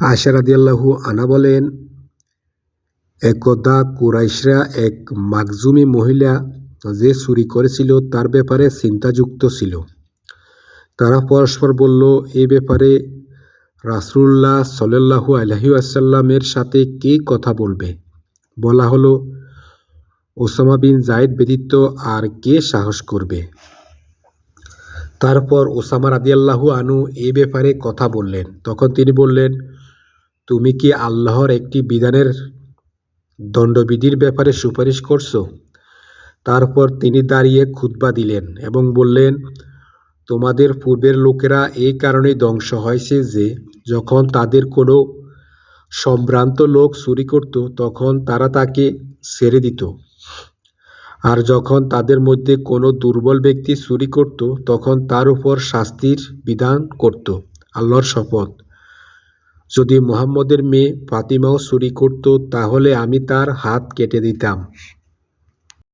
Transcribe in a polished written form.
আয়েশা রাদিয়াল্লাহু আনহা বলেন, একদা কুরাইশরা এক মাখজুমী মহিলা যে চুরি করেছিল তার ব্যাপারে চিন্তাযুক্ত ছিল। তারা পরস্পর বলল, এ ব্যাপারে রাসূলুল্লাহ সাল্লাল্লাহু আলাইহি ওয়াসাল্লামের সাথে কে কথা বলবে? বলা হলো, ওসামা বিন যায়েদ ব্যতীত আর কে সাহস করবে? তারপর ওসামা রাদিয়াল্লাহু আনহু এ ব্যাপারে কথা বললেন। তখন তিনি বললেন, তুমি কি আল্লাহর একটি বিধানের দণ্ডবিধির ব্যাপারে সুপারিশ করছো? তারপর তিনি দাঁড়িয়ে খুতবা দিলেন এবং বললেন, তোমাদের পূর্বের লোকেরা এই কারণেই ধ্বংস হয়েছে যে যখন তাদের কোনো সম্ভ্রান্ত লোক চুরি করত তখন তারা তাকে ছেড়ে দিত, আর যখন তাদের মধ্যে কোনো দুর্বল ব্যক্তি চুরি করত তখন তার উপর শাস্তির বিধান করত। আল্লাহর শপথ, যদি মুহাম্মদের মেয়ে ফাতিমাও চুরি করত তাহলে আমি তার হাত কেটে দিতাম।